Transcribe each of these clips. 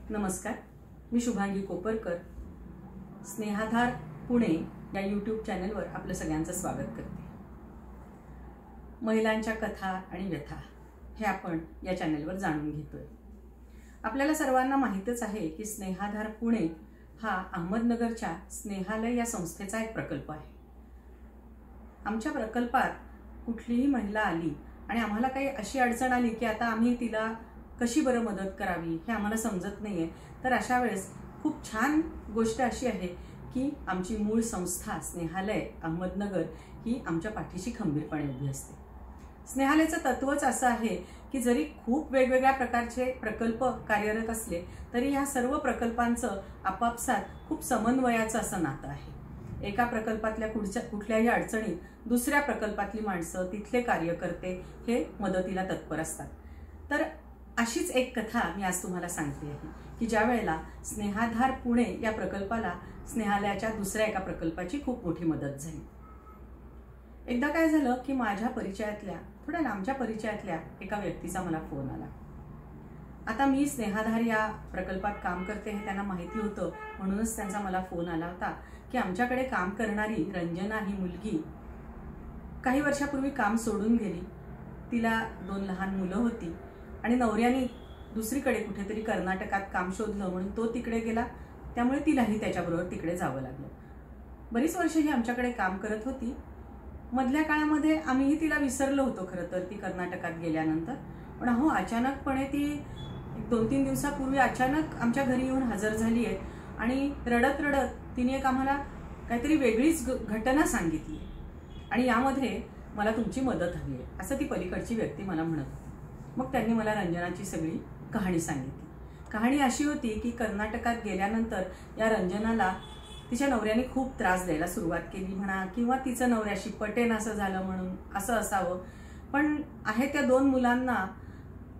नमस्कार, मी शुभांगी कोपरकर स्नेहाधार पुणे या यूट्यूब चॅनलवर आपलं सगळ्यांचं स्वागत करते। महिलांच्या कथा आणि व्यथा हे आपण या चॅनलवर जाणून घेतोय। आपल्याला सर्वांना माहितच आहे की स्नेहाधार पुणे हा अहमदनगरच्या स्नेहालय या संस्थेचा एक प्रकल्प आहे। आमच्या प्रकल्पात कुठलीही महिला आली आणि आम्हाला काही अशी अडचण आली की आता आम्ही तिला कशी बरं मदत करावी हे आम्हाला समजत नाहीये, तर अशा वेळेस खूप छान गोष्ट अशी आहे की आमची मूळ संस्था स्नेहालय अहमदनगर ही आमच्या पाठीशी खंबीरपणे उभी असते। स्नेहालयचं तत्वच असं आहे की जरी खूप वेगवेगळ्या प्रकारचे प्रकल्प कार्यरत असले तरी ह्या सर्व प्रकल्पांचं आपापसात खूप समन्वयाचं असं नातं आहे। एका प्रकल्पातल्या कुठल्याही अडचणीत दुसऱ्या प्रकल्पातली माणसं, तिथले कार्यकर्ते हे मदतीला तत्पर असतात। तर अशीच एक कथा मी आज तुम्हाला सांगते आहे की ज्या वेळेला स्नेहाधार पुणे या प्रकल्पाला स्नेहालयाच्या दुसऱ्या एका प्रकल्पाची खूप मोठी मदत झाली। एकदा काय झालं की माझ्या परिचयातल्या, थोड्या लांबच्या परिचयातल्या एका व्यक्तीचा मला फोन आला। आता मी स्नेहाधार या प्रकल्पात काम करते हे त्यांना माहिती होतं, म्हणूनच त्यांचा मला फोन आला होता की आमच्याकडे काम करणारी रंजना ही मुलगी काही वर्षापूर्वी काम सोडून गेली। तिला 2 लहान मुलं होती आणि नवऱ्याने दुसरीकडे कुठेतरी कर्नाटकात काम शोधलं म्हणून तो तिकडे गेला, त्यामुळे तिलाही त्याच्याबरोबर तिकडे जावं लागलं। बरीच वर्ष ही आमच्याकडे काम करत होती। मधल्या काळामध्ये आम्हीही तिला विसरलो होतो खरं तर ती कर्नाटकात गेल्यानंतर, पण हो अचानकपणे ती 2-3 दिवसापूर्वी अचानक आमच्या घरी येऊन हजर झाली आहे आणि रडत रडत तिने एक आम्हाला काहीतरी वेगळीच घटना सांगितली आणि यामध्ये मला तुमची मदत हवी आहे असं ती पलीकडची व्यक्ती मला म्हणत होती। मग त्यांनी मला रंजनाची सगळी कहाणी सांगितली। कहाणी अशी होती की कर्नाटकात गेल्यानंतर या रंजनाला तिच्या नवऱ्याने खूप त्रास द्यायला सुरुवात केली म्हणा, किंवा तिचं नवऱ्याशी पटेन असं झालं म्हणून असं असावं, पण आहे त्या 2 मुलांना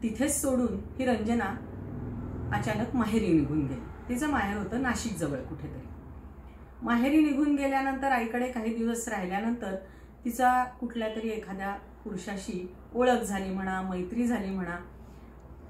तिथेच सोडून ही रंजना अचानक माहेरी निघून गेली। तिचं माहेर होतं नाशिक जवळ कुठेतरी। माहेरी निघून गेल्यानंतर आईकडे काही दिवस राहिल्यानंतर तिचा कुठल्या तरी एखाद्या पुरुषाशी ओळख झाली म्हणा, मैत्री झाली म्हणा,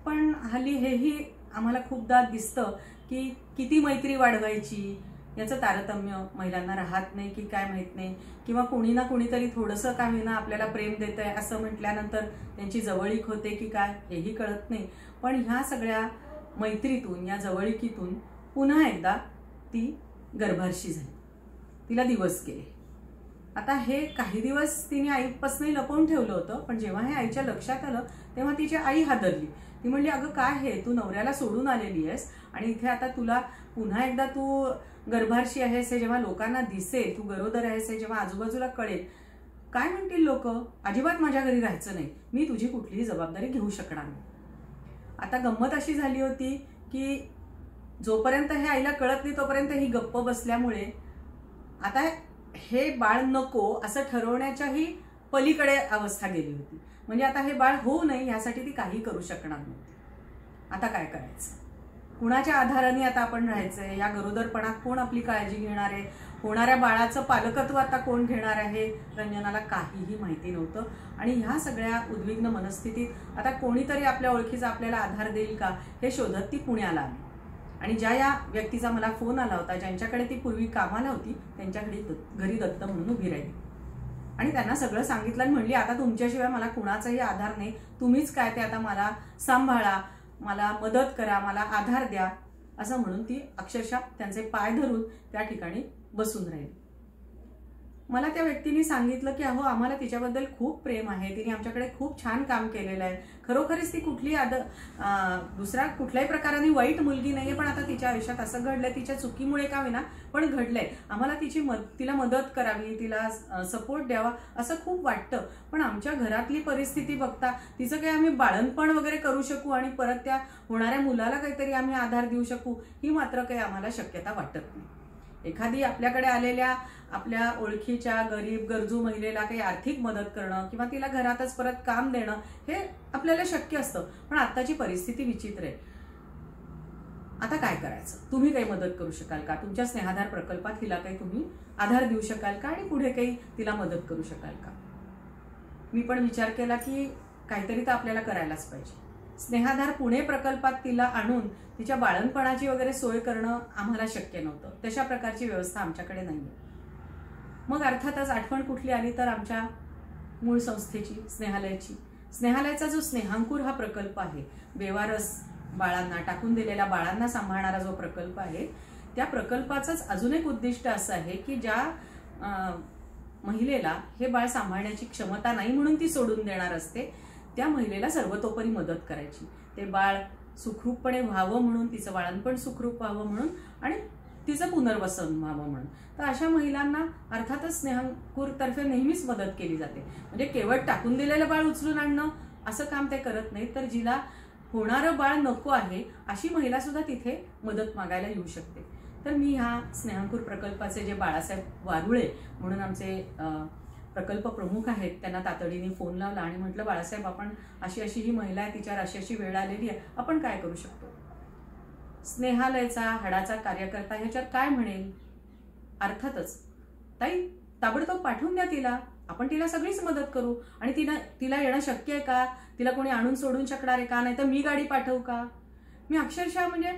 पण हल्ली हेही आम्हाला खूपदा दिसतं की किती मैत्री वाढवायची याचं तारतम्य महिलांना राहत नाही की काय माहित नाही, किंवा कोणी ना कोणीतरी थोडंसं का होईना आपल्याला प्रेम देत आहे असं म्हटल्यानंतर त्यांची जवळीक होते की काय हेही कळत नाही। पण ह्या सगळ्या मैत्रीतून, या जवळीकीतून पुन्हा एकदा ती गर्भारशी झाली, तिला दिवस गेले। आता हे काही दिवस तिने आईपासून लपवून ठेवलं होतं, पण जेव्हा हे आईच्या लक्षात आलं तेव्हा तिची आई हादरली। ती म्हणली, अगं काय हे, तू नवऱ्याला सोडून आलेली आहेस आणि इथे आता तुला पुन्हा एकदा तू गर्भारशी आहेस हे जेव्हा लोकांना दिसेल, तू गरोदर आहेस हे जेव्हा आजूबाजूला कळेल, काय म्हणतील लोक, अजिबात माझ्या घरी राहायचं नाही, मी तुझी कुठलीही जबाबदारी घेऊ शकणार नाही। आता गंमत अशी झाली होती की जोपर्यंत हे आईला कळत नाही तोपर्यंत ही गप्प बसल्यामुळे आता हे बाळ नको असं ठरवण्याच्याही पलीकडे अवस्था गेली होती। म्हणजे आता हे बाळ होऊ नये यासाठी ती काही करू शकणार नव्हती। आता काय करायचं, कुणाच्या आधाराने आता आपण राहायचंय, या गरोदरपणात कोण आपली काळजी घेणार आहे, होणाऱ्या बाळाचं पालकत्व आता कोण घेणार आहे, रंजनाला काहीही माहिती नव्हतं। आणि ह्या सगळ्या उद्विग्न मनस्थितीत आता कोणीतरी आपल्या ओळखीचा आपल्याला आधार देईल का हे शोधत ती पुण्याला आली। आणि ज्या या व्यक्तीचा मला फोन आला होता, ज्यांच्याकडे ती पूर्वी कामाला होती, त्यांच्याकडे घरी दत्त म्हणून उभी राहिली आणि त्यांना सगळं सांगितलं आणि म्हणली, आता तुमच्याशिवाय मला कुणाचाही आधार नाही, तुम्हीच काय ते आता मला सांभाळा, मला मदत करा, मला आधार द्या असं म्हणून ती अक्षरशः त्यांचे पाय धरून त्या ठिकाणी बसून राहिली। मला त्या व्यक्तीने सांगितलं की अहो आम्हाला तिच्याबद्दल खूप प्रेम आहे, तिने आमच्याकडे खूप छान काम केलेलं आहे, खरोखरीच ती कुठली दुसऱ्या कुठल्याही प्रकाराने वाईट मुलगी नाहीये, पण आता तिच्या आयुष्यात असं घडलंय, तिच्या चुकीमुळे का होईना पण घडलंय, आम्हाला तिला मदत करावी, तिला सपोर्ट द्यावा असं खूप वाटतं, पण आमच्या घरातली परिस्थिती बघता तिचं काही आम्ही बाळंतपण वगैरे करू शकू आणि परत त्या होणाऱ्या मुलाला काहीतरी आम्ही आधार देऊ शकू ही मात्र काही आम्हाला शक्यता वाटत नाही। एखादी आपल्याकडे आलेल्या आपल्या ओळखीच्या गरीब गरजू महिलेला काही आर्थिक मदत करणं किंवा तिला घरातच परत काम देणं हे आपल्याला शक्य असतं, पण आत्ताची परिस्थिती विचित्र आहे। आता काय करायचं, तुम्ही काही मदत करू शकाल का, तुमच्या स्नेहाधार प्रकल्पात तिला काही तुम्ही आधार देऊ शकाल का आणि पुढे काही तिला मदत करू शकाल का। मी पण विचार केला की काहीतरी तर आपल्याला करायलाच पाहिजे। स्नेहाधार पुणे प्रकल्पात तिला आणून तिच्या बाळणपणाची वगैरे सोय करणं आम्हाला शक्य नव्हतं. तशा प्रकारची व्यवस्था आमच्याकडे नाही आहे. मग अर्थातच आठवण कुठली आली तर आमच्या मूळ संस्थेची, स्नेहालयाची. स्नेहालयाचा जो स्नेहांकुर हा प्रकल्प आहे, बेवारस बाळांना, टाकून दिलेल्या बाळांना सांभाळणारा जो प्रकल्प आहे, त्या प्रकल्पाचंच अजून एक उद्दिष्ट असं आहे की ज्या महिलेला हे बाळ सांभाळण्याची क्षमता नाही म्हणून ती सोडून देणार असते, त्या महिलेला सर्वतोपरी मदत करायची. ते बाळ सुखरूपपणे व्हावं म्हणून, तिचं बाळणपण सुखरूप व्हावं म्हणून आणि तिचं पुनर्वसन व्हावं म्हणून. तर अशा महिलांना अर्थातच स्नेहांकुर तर्फे नेहमीच मदत केली जाते. म्हणजे केवळ टाकून दिलेलं बाळ उचलून आणणं असं काम ते करत नाही, तर जिला होणारं बाळ नको आहे अशी महिला सुद्धा तिथे मदत मागायला येऊ शकते. तर मी ह्या स्नेहांकुर प्रकल्पाचे जे बाळासाहेब वारुळे म्हणून आमचे प्रकल्प प्रमुख आहेत त्यांना तातडीने फोन लावला आणि म्हटलं, बाळासाहेब, आपण अशी अशी ही महिला आहे, तिच्यावर अशी अशी वेळ आलेली आहे, आपण काय करू शकतो? स्नेहालयाचा हाडाचा कार्यकर्ता ह्याच्यात काय म्हणेल? अर्थातच, ताई ताबडतोब पाठवून द्या तिला, आपण तिला सगळीच मदत करू. आणि तिला येणं शक्य आहे का? तिला कोणी आणून सोडून शकणार आहे का? नाही तर मी गाडी पाठवू का? मी अक्षरशः म्हणजे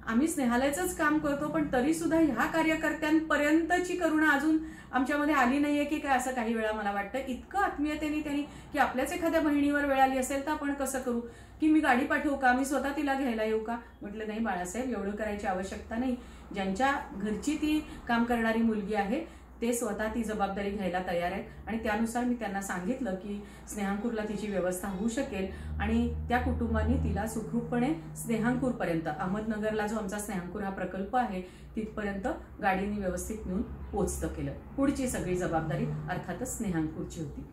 आम्ही स्नेहालयाचंच काम करतो, पण तरी सुद्धा ह्या कार्यकर्त्यांपर्यंतची करुणा अजून आमच्यामध्ये आली नाहीये की काय, असं काही वेळा मला वाटतं. इतकं आत्मीयतेने त्यांनी की आपल्याच एखाद्या बहिणीवर वेळ आली असेल तर आपण कसं करू, की मी गाडी पाठवू का, मी स्वतः तिला घ्यायला येऊ का? म्हटलं, नाही बाळासाहेब, एवढं करायची आवश्यकता नाही. ज्यांच्या घरची ती काम करणारी मुलगी आहे ते स्वतः ती जबाबदारी घ्यायला तयार आहेत. आणि त्यानुसार मी त्यांना सांगितलं की स्नेहांकुरला तिची व्यवस्था होऊ शकेल आणि त्या कुटुंबांनी तिला सुखरूपपणे स्नेहांकुरपर्यंत, अहमदनगरला जो आमचा स्नेहांकुर हा प्रकल्प आहे तिथपर्यंत गाडीने व्यवस्थित नेऊन पोचतं केलं. पुढची सगळी जबाबदारी अर्थातच स्नेहांकुरची होती.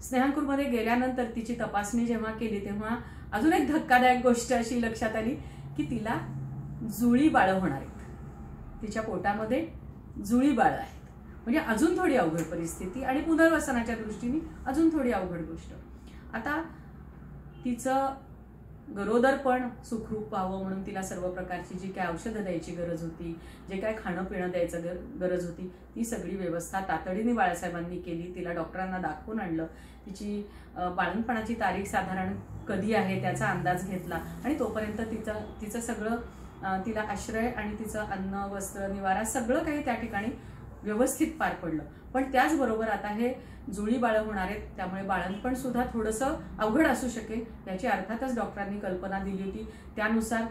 स्नेहांकुरमध्ये गेल्यानंतर तिची तपासणी जेव्हा केली तेव्हा अजून एक धक्कादायक गोष्ट अशी लक्षात आली की तिला जुळी बाळं होणार आहेत. तिच्या पोटामध्ये जुळी बाळं आहेत. म्हणजे अजून थोडी अवघड परिस्थिती आणि पुनर्वसनाच्या दृष्टीने अजून थोडी अवघड गोष्ट. आता तिचं गरोदरपण सुखरूप व्हावं म्हणून तिला सर्व प्रकारची जी काय औषधं द्यायची गरज होती, जे काय खाणं पिणं द्यायचं गरज होती, ती सगळी व्यवस्था तातडीने बाळासाहेबांनी केली. तिला डॉक्टरांना दाखवून आणलं. तिची बाळंतपणाची तारीख साधारण कधी आहे त्याचा अंदाज घेतला आणि तोपर्यंत तिचं सगळं, तिला आश्रय आणि तिचं अन्न, वस्त्र, निवारा सगळं काही त्या ठिकाणी व्यवस्थित पार पडलं. पण त्याचबरोबर आता हे जुळी बाळं होणार आहेत, त्यामुळे बाळंतपण सुद्धा थोडंसं अवघड असू शकेल याची अर्थातच डॉक्टरांनी कल्पना दिली होती. त्यानुसार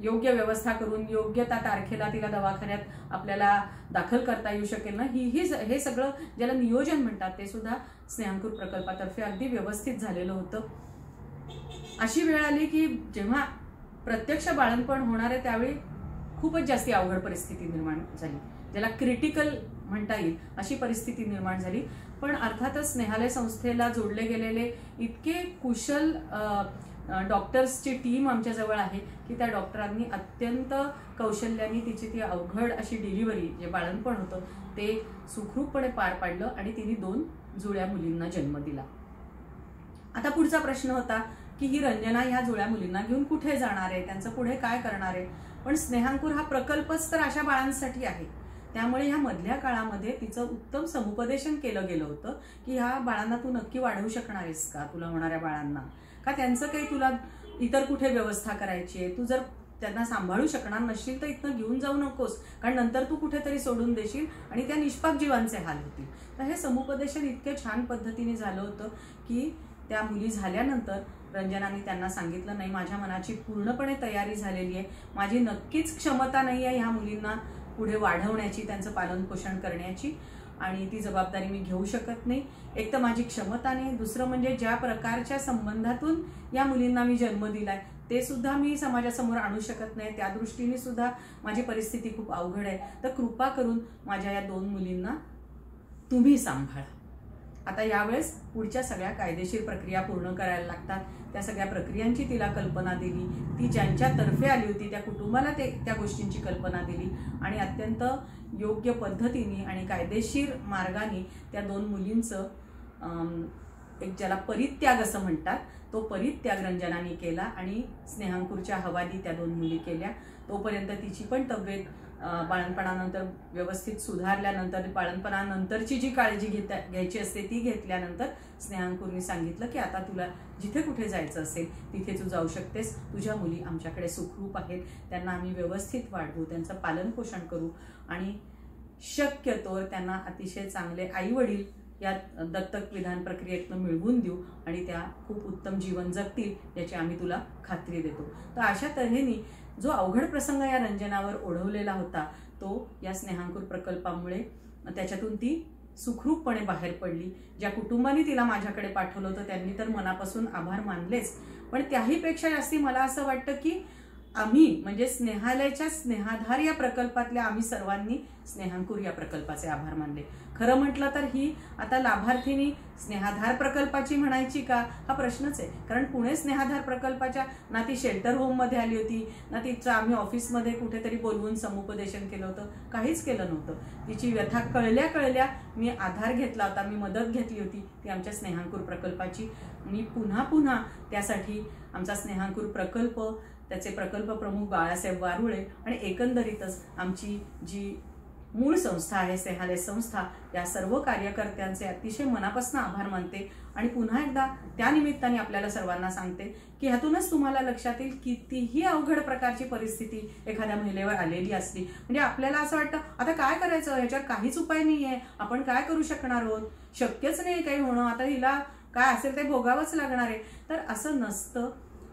योग्य व्यवस्था करून योग्य त्या तारखेला तिला दवाखान्यात आपल्याला दाखल करता येऊ शकेल ना, हे सगळं ज्याला नियोजन म्हणतात ते सुद्धा स्नेहांकुर प्रकल्पातर्फे अगदी व्यवस्थित झालेलं होतं. अशी वेळ आली की जेव्हा प्रत्यक्ष बाळंतपण होणार आहे त्यावेळी खूपच जास्ती अवघड परिस्थिती निर्माण झाली, ज्याला क्रिटिकल म्हणता येईल अशी परिस्थिती निर्माण झाली. पण अर्थातच स्नेहालय संस्थेला जोडले गेलेले इतके कुशल डॉक्टर्सची टीम आमच्याजवळ आहे की त्या डॉक्टरांनी अत्यंत कौशल्याने तिची ती अवघड अशी डिलिव्हरी, जे बाळंतपण होतं ते सुखरूपपणे पार पाडलं आणि तिने 2 जुळ्या मुलींना जन्म दिला. आता पुढचा प्रश्न होता की ही रंजना ह्या जुळ्या मुलींना घेऊन कुठे जाणार आहे, त्यांचं पुढे काय करणार आहे. पण स्नेहांकुर हा प्रकल्पच तर अशा बाळांसाठी आहे. त्यामुळे ह्या मधल्या काळामध्ये तिचं उत्तम समुपदेशन केलं गेलं होतं की ह्या बाळांना तू नक्की वाढवू शकणार आहेस का, तुला होणाऱ्या बाळांना, का त्यांचं काही तुला इतर कुठे व्यवस्था करायची आहे, तू जर त्यांना सांभाळू शकणार नसशील तर इथनं घेऊन जाऊ नकोस, कारण नंतर तू कुठेतरी सोडून देशील आणि त्या निष्पाप जीवांचे हाल होतील. तर हे समुपदेशन इतके छान पद्धतीने झालं होतं की त्या मुली झाल्यानंतर रंजनाने त्यांना सांगितलं, नाही माझ्या मनाची पूर्णपणे तयारी झालेली आहे, माझी नक्कीच क्षमता नाही आहे ह्या मुलींना पुढे वाढवण्याची, त्यांचं पालनपोषण करण्याची, आणि ती जबाबदारी मी घेऊ शकत नाही. एक तर माझी क्षमता नाही, दुसरं म्हणजे ज्या प्रकारच्या संबंधातून या मुलींना मी जन्म दिलाय ते सुद्धा मी समाजासमोर आणू शकत नाही, त्या दृष्टीने सुद्धा माझी परिस्थिती खूप अवघड आहे. तर कृपा करून माझ्या या 2 मुलींना तुम्ही सांभाळा. आता यावेळेस पुढच्या सगळ्या कायदेशीर प्रक्रिया पूर्ण करायला लागतात. त्या सगळ्या प्रक्रियांची तिला कल्पना दिली. ती ज्यांच्यातर्फे आली होती त्या कुटुंबाला त्या गोष्टींची कल्पना दिली आणि अत्यंत योग्य पद्धतीने आणि कायदेशीर मार्गाने त्या 2 मुलींचं एक ज्याला परित्याग असं म्हणतात, तो परित्याग रंजनाने केला आणि स्नेहांकुरच्या हवाली त्या 2 मुली केल्या. तोपर्यंत तिची पण तब्येत बाळणपणानंतर व्यवस्थित सुधारल्यानंतर, बाळणपणानंतरची जी काळजी घ्यायची असते ती घेतल्यानंतर स्नेहांकुरनी सांगितलं की आता तुला जिथे कुठे जायचं असेल तिथे तू जाऊ शकतेस. तुझ्या मुली आमच्याकडे सुखरूप आहेत, त्यांना आम्ही व्यवस्थित वाढवू, त्यांचं पालनपोषण करू आणि शक्यतोवर त्यांना अतिशय चांगले आईवडील या दत्तक विधान प्रक्रियेतनं मिळवून देऊ आणि त्या खूप उत्तम जीवन जगतील याची आम्ही तुला खात्री देतो. तर अशा तऱ्हेने जो अवघड प्रसंग या रंजनावर ओढवलेला होता तो या स्नेहांकुर प्रकल्पामुळे त्याच्यातून ती सुखरूपपणे बाहेर पडली. ज्या कुटुंबाने तिला माझ्याकडे पाठवलं होतं त्यांनी तर मनापासून आभार मानलेच, पण त्याहीपेक्षा जास्ती मला असं वाटतं की आम्ही म्हणजे स्नेहालयाच्या स्नेहाधार या प्रकल्पातल्या आम्ही सर्वांनी स्नेहांकुर या प्रकल्पाचे आभार मानले. खरं म्हटलं तर ही आता लाभार्थीनी स्नेहाधार प्रकल्पाची म्हणायची का हा प्रश्नच आहे, कारण पुणे स्नेहाधार प्रकल्पाच्या ना ती शेल्टर होममध्ये आली होती, ना तिचं आम्ही ऑफिसमध्ये कुठेतरी बोलवून समुपदेशन केलं होतं, काहीच केलं नव्हतं. तिची व्यथा कळल्या मी आधार घेतला होता, मी मदत घेतली होती ती आमच्या स्नेहांकुर प्रकल्पाची. मी पुन्हा त्यासाठी आमचा स्नेहांकुर प्रकल्प, त्याचे प्रकल्प प्रमुख बाळासाहेब वारुळे आणि एकंदरीतच आमची जी मूळ संस्था आहे स्नेहालय संस्था, या सर्व कार्यकर्त्यांचे अतिशय मनापासून आभार मानते. आणि पुन्हा एकदा त्या निमित्ताने आपल्याला सर्वांना सांगते की ह्यातूनच तुम्हाला लक्षात येईल कितीही अवघड प्रकारची परिस्थिती एखाद्या महिलेवर आलेली असली म्हणजे आपल्याला असं वाटतं आता काय करायचं, ह्याच्यावर काहीच उपाय नाही आहे, आपण काय करू शकणार आहोत, शक्यच नाही काही होणं, आता हिला काय असेल ते भोगावंच लागणार आहे. तर असं नसतं.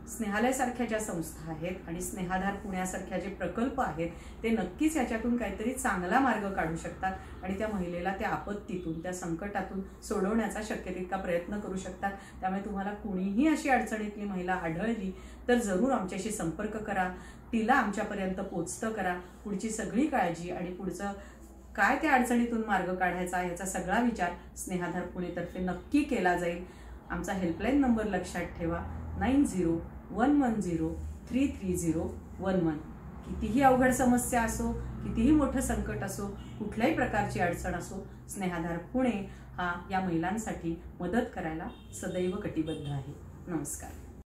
स्नेहालयासारख्या ज्या संस्था आहेत आणि स्नेहाधार पुण्यासारख्या जे प्रकल्प आहेत ते नक्कीच याच्यातून काहीतरी चांगला मार्ग काढू शकतात आणि त्या महिलेला त्या आपत्तीतून, त्या संकटातून सोडवण्याचा शक्य तितका प्रयत्न करू शकतात. त्यामुळे तुम्हाला कुणीही अशी अडचणीतली महिला आढळली तर जरूर आमच्याशी संपर्क करा, तिला आमच्यापर्यंत पोचतं करा. पुढची सगळी काळजी आणि पुढचं काय त्या अडचणीतून मार्ग काढायचा याचा सगळा विचार स्नेहाधार पुणेतर्फे नक्की केला जाईल. आमचा हेल्पलाईन नंबर लक्षात ठेवा 9011033011. कितीही अवघड समस्या असो, कितीही मोठं संकट असो, कुठल्याही प्रकारची अडचण असो, स्नेहाधार पुणे हा या महिलांसाठी मदत करायला सदैव कटिबद्ध आहे. नमस्कार.